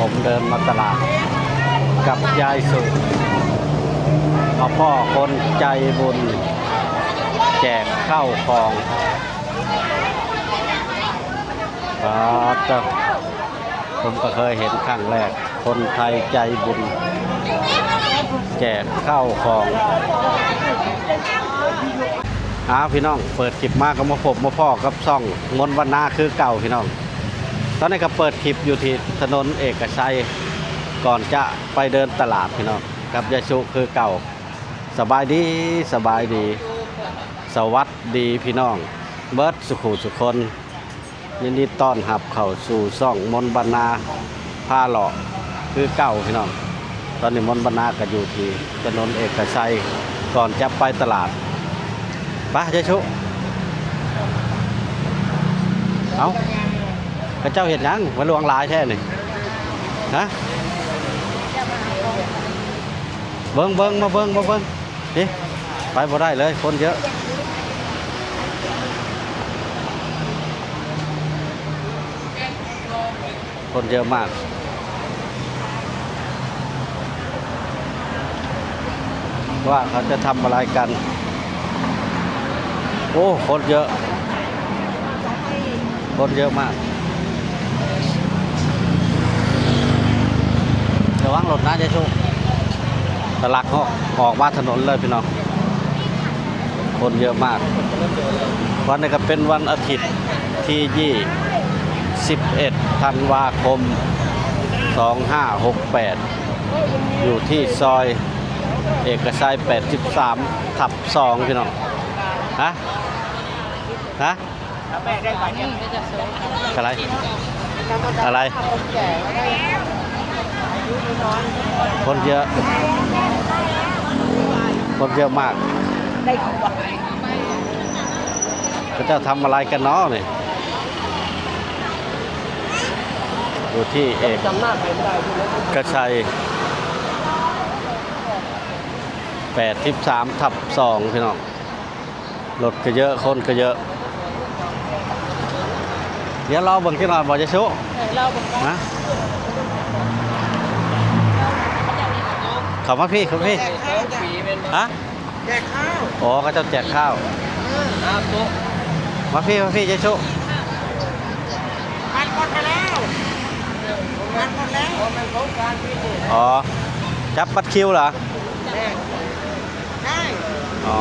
ผมเดินมาตลาดกับยายสุเอาพ่อคนใจบุญแจกข้าวของผมก็เคยเห็นครั้งแรกคนไทยใจบุญแจกข้าวของพี่น้องเปิดคลิปมากก็มาพบมาพ่อกับซ่องมนต์วันนาคือเก่าพี่น้องตอนนี้ก็เปิดคลิปอยู่ที่ถนนเอกชัยก่อนจะไปเดินตลาดพี่น้องกับยาชุคือเก่าสบายดีสวัสดีพี่น้องเบิร์ดสุขุสุคนยินดีต้อนรับเข้าสู่ซ่องมนต์วันนาพาหล่อคือเก่าพี่น้องตอนนี้มนต์วันนาก็อยู่ที่ถนนเอกชัยก่อนจะไปตลาดไปยาชุเอาพระเจ้าเห็นยังมาลวงลายแค่นี่ฮะเบิ้งมาเบิ้งนี่ไปบ่ได้เลยคนเยอะคนเยอะมากว่าเขาจะทำอะไรกันโอ้คนเยอะมากระวังรถนะเจ้าชูตลาดออกมาถนนเลยพี่น้องคนเยอะมากวันนี้ก็เป็นวันอาทิตย์ที่21 ธันวาคม 2568อยู่ที่ซอยเอกชัย 83/2 พี่น้องฮะอะไรคนเยอะมากเขาจะทำอะไรกันเนาะนี่อยู่ที่เอกชัย 83/2 พี่น้องรถก็เยอะคนก็เยอะเดี๋ยวเราเบิ่งที่หน่อยบอกจะชุนะขอบมาพี่ฮะแจกข้าวอ๋อก็จะแจกข้าวมาพี่จะชุมันหมดไปแล้วอ๋อจับบัตรคิวเหรอใช่อ๋อ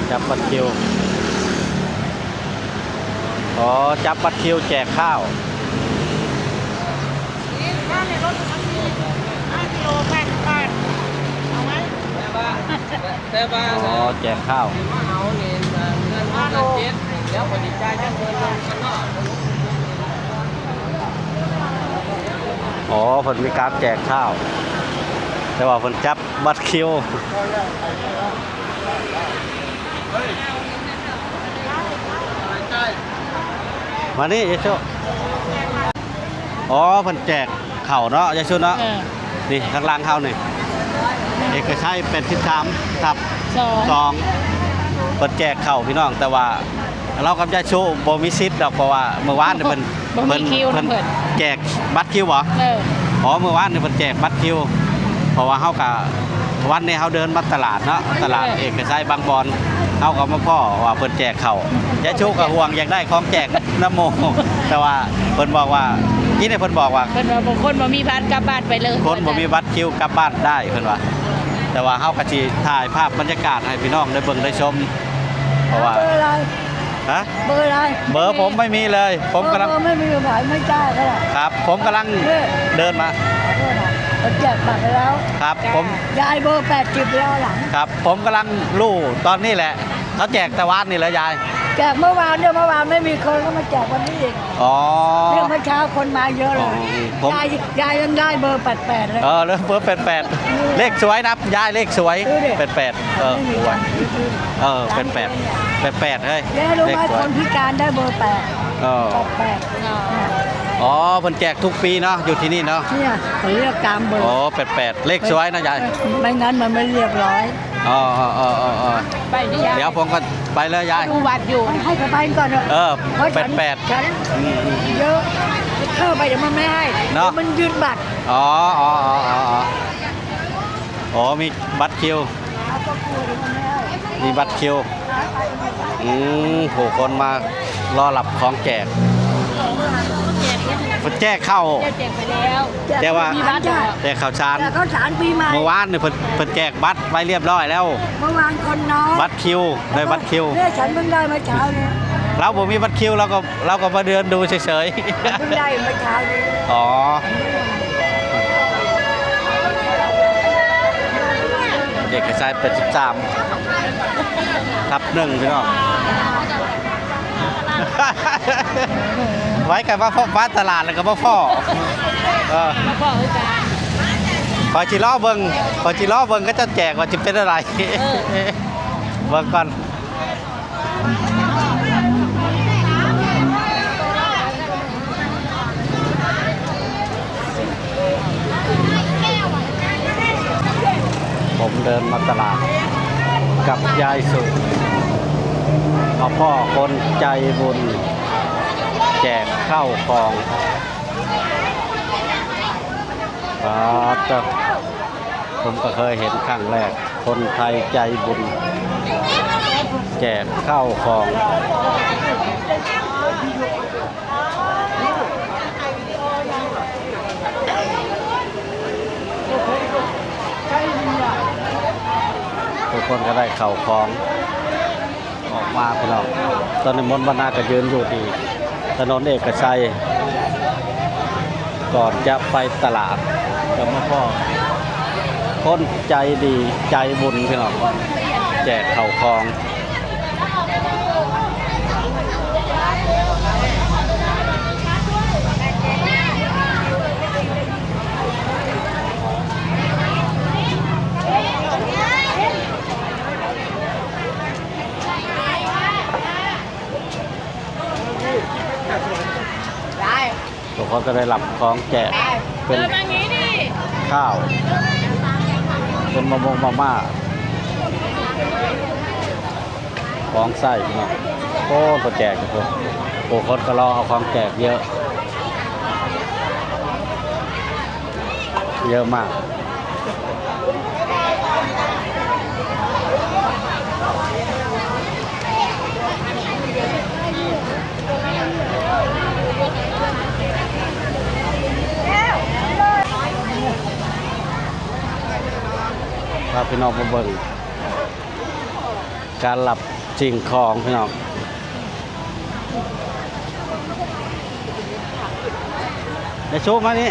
จับบัตรคิวอ๋อจับบัตรคิวแจกข้าวอ๋อแจกข้าวอ๋อผลมีการแจกข้าวแต่ว่าผลจับบัตรคิวมานี่ยายชุอ๋อผลแจกเข่าเนาะยายชุเนาะนี่ข้างล่างข้าวนี่เอกชัย83/2เปิดแจกเข่าพี่น้องแต่ว่าเรากับยายชุบ่มีสิทธิ์ดอกเพราะว่าเมื่อวานเนี่ยเพิ่นแจกบัตรคิวเหรออ๋อเมื่อวานเนี่ยเพิ่นแจกบัตรคิวเพราะว่าเฮากับวันนี้เฮาเดินมาตลาดเนาะตลาดเอกชัยบางบอนเฮากับมาพ่อว่าเพิ่นแจกเข่ายายชุก็ห่วงอยากได้ของแจกน้ำโมแต่ว่าเพิ่นบอกว่านี่เนี่ยเพิ่นบอกว่าบางคนบ่มีบัตรกลับบ้านไปเลยคนบ่มีบัตรคิวกลับบ้านได้เพิ่นว่าแต่ว่าเฮาก็สิถ่ายภาพบรรยากาศให้พี่น้องได้เบิ่งได้ชมเพราะว่าเบอร์อะไรฮะเบอร์อะไรเบอร์ผมไม่มีเลยผมกำลังไม่มีหมายไม่ได้ครับผมกำลังเดินมาแจกบัตรไปแล้วครับผมยายเบอร์80แล้วหลังครับผมกำลังลู่ตอนนี้แหละเขาแจกแต่วันนี่แหละยายแจกเมื่อวานเนี่ยเมื่อวานไม่มีคนก็มาแจกวันนี้อีกอ๋อเรื่องเมื่อเช้าคนมาเยอะเลยยายยังได้เบอร์88เลยเรื่องเบอร์88เลขสวยนะยายเลขสวย8888เฮ้ยยายรู้ไหมคนพิการได้เบอร์88อ๋อเพิ่นแจกทุกปีเนาะอยู่ที่นี่เนาะเนี่ยเขาเรียกตามเบอร์อ๋อ88เลขสวยนะยายไม่งั้นมันไม่เรียบร้อยไปเดี๋ยวผมก็ไปเลยยายดูวัดอยู่ให้เขาไปก่อน88ฉันเยอะเข้าไป เดี๋ยวมันไม่ให้ เนอะ ดี๋ยวมันยืนบัตร อ๋ออ๋ออ๋ออ๋ออ๋อมีบัตรคิว เอาก็กลัวเดี๋ยวมันไม่ให้ มีบัตรคิวผู้คนมารอรับของแจกเพิ่นแจกเข้า แจกไปแล้ว แต่ว่า มีบัตรจ้ะ แจกข้าวสาร แต่เขาสารปีใหม่ เมื่อวานเนี่ยเพิ่นแจกบัตรไว้เรียบร้อยแล้ว เมื่อวานคนน้อย บัตรคิวได้บัตรคิว เนี่ยฉันเพิ่งได้เมื่อเช้าเนี่ย เราบ่มีบัตรคิวเราก็มาเดินดูเฉย เพิ่งได้เมื่อเช้านี้ ๆ อ๋อเด็กกระชาย83/1พี่น้อง ไว้กันว่าพ่อฟ้าตลาดแล้วก็พ่อมาพ่อคือกัน พอจิล้อเบิ่งก็จะแจกว่าจะเป็นอะไรเบิ่งก่อนผมเดินมาตลาดกับยายสุมาพ่อคนใจบุญแจกข้าวของผมก็เคยเห็นครั้งแรกคนไทยใจบุญแจกข้าวของทุกคนก็ได้ข้าวของออกมาพี่น้องตอนนี้มนต์บรรณาก็ยืนอยู่ที่ถนนเอกชัยก่อนจะไปตลาดกับพ่อคนใจดีใจบุญพี่น้องแจกข้าวของทุกคนก็ได้รับของแจกเป็นข้าวเป็นมะม่วงมาม่าของใส่เนาะโอ้ก็แจกทุกคนผู้คนก็รอเอาของแจกเยอะมากพาพี่น้องมาเบิ่งการหลับสิ่งของพี่น้องในโชว์มานี่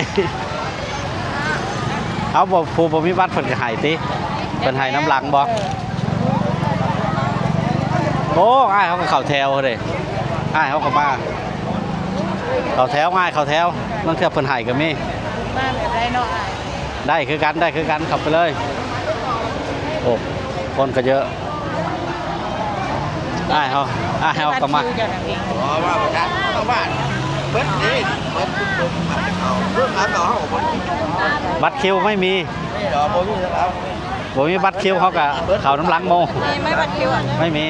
เอาบอกผู้บ่มีบัตรเพิ่นก็ให้ติเพิ่นให้น้ำหลังบ่โอ้อ้ายเขาก็เข้าแถวเด้อ้ายเขาก็มาเข้าแถวอ้ายเข้าแถวบางเทื่อเพิ่นให้ก็มี มาแบบไรเนาะ ได้คือกันขับไปเลยโอ้คนก็เยอะอ้ายเขาก็มา อ๋อว่าประกันต้องบ้านเบิดนี่เบิดปุ๊บเพิ่มมาต่อเขาบอก บัตรคิวไม่มี นี่เหรอโบวี่ครับ ผมมีบัตรคิวเขากับเขาน้ำหลังโม มีไม่บัตรคิวอ่ะ ไม่มี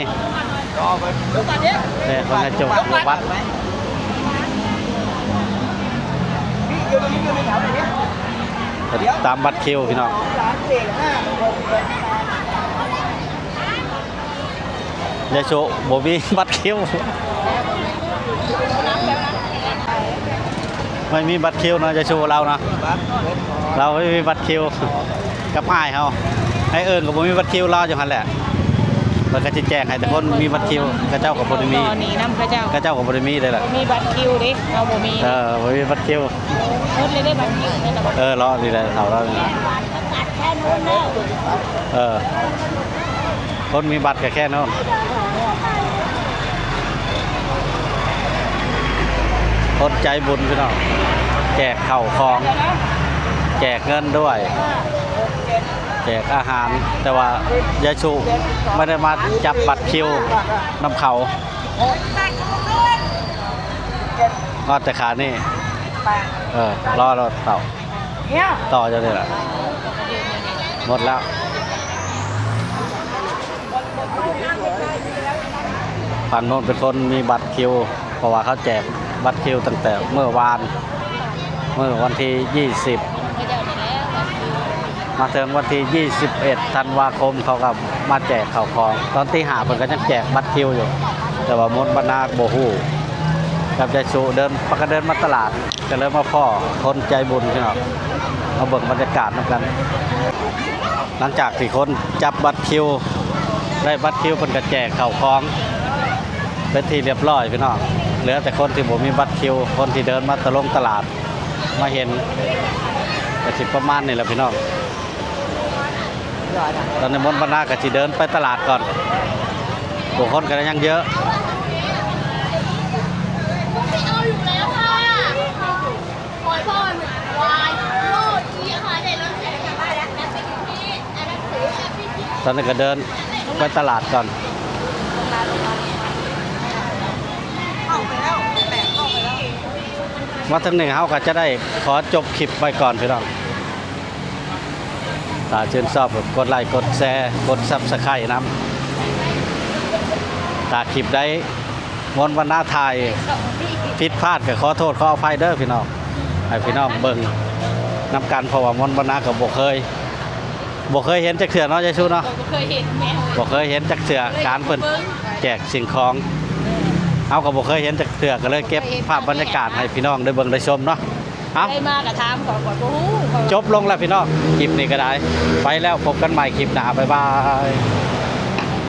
รอไป เนี่ยคนจะจบบัตรตามบัตรคิวพี่น้องยายโชโบมีบัตรคิวไม่มีบัตรคิวนะยายโชเรานะเราไม่มีบัตรคิวกับอ้ายเขาให้เอิญกับโบมีบัตรคิวรออยู่หันแหละมันก็จะแจ้งให้แต่คนมีบัตรคิวกระเจ้ากับโบมี ตอนนี้น้ำพระเจ้าก ระเจ้ากับโบมีเลยแหละ มีบัตรคิวดิเราบ่มี โบมีบัตรคิว รถเลยได้บัตรคิวได้แต่ว่าร อดีเลยเขาเราคนมีบัตรก็แค่นั้นคนใจบุญพี่น้องแจกข้าวของแจกเงินด้วยแจกอาหารแต่ว่ายายชูไม่ได้มาจับบัตรคิวนำเขาก็แต่ขานี่รอเราต่อจะเลยแหละหมดแล้วฝั่งโน้นเป็นคนมีบัตรคิวเพราะว่าเขาแจกบัตรคิวตั้งแต่เมื่อวาน เมื่อวันที่ พระเจ้านี่แล้วบัตรคิว 20มาถึงวันที่ 21 ธันวาคมเขาก็มาแจกข้าวของตอนที่5เพิ่นก็ยังแจกบัตรคิวอยู่แต่ว่ามนต์บรรณาบ่ฮู้กับใจชูเดินปกติเดินมาตลาดก็เลยมาพ่อคนใจบุญพี่น้องมาเบิ่งบรรยากาศนำกัน หลังจากที่คนจับบัตรคิวได้บัตรคิวเพิ่นก็แจกข้าวของเป็นที่เรียบร้อยพี่น้องเหลือแต่คนที่บ่มีบัตรคิวคนที่เดินมาตลาดมาเห็นก็สิประมาณนี้แหละพี่น้องตอนนี้มนต์บรรณาก็สิเดินไปตลาดก่อนผู้คนก็ยังเยอะตอนนี้ก็เดินไปตลาดก่อนมาถึงหนึ่งเขาก็จะได้ขอจบคลิปไปก่อนพี่น้องถ้าชื่นชอบกดไลค์กดแชร์กดซับสไครต์น้ำถ้าคลิปได้มนต์บรรณาไทยผิดพลาดก็ขอโทษขออภัยเด้อพี่น้องให้พี่น้องเบิ่งนำกันเพราะว่ามนต์บรรณาก็บ่เคยเห็นจักเทื่อเนาะยายชูเนาะ เคยเห็นแม่ บ่เคยเห็นจักเทื่อการเพิ่นแจกสิ่งของเอาก็บ่เคยเห็นจักเทื่อก็เลยเก็บภาพบรรยากาศให้พี่น้องได้เบิ่งได้ชมเนาะเอา ได้มากกับถามก่อนบ่ฮู้ จบลงแล้วพี่น้องคลิปนี้ก็ได้ไปแล้วพบกันใหม่คลิปหน้าบ๊ายบาย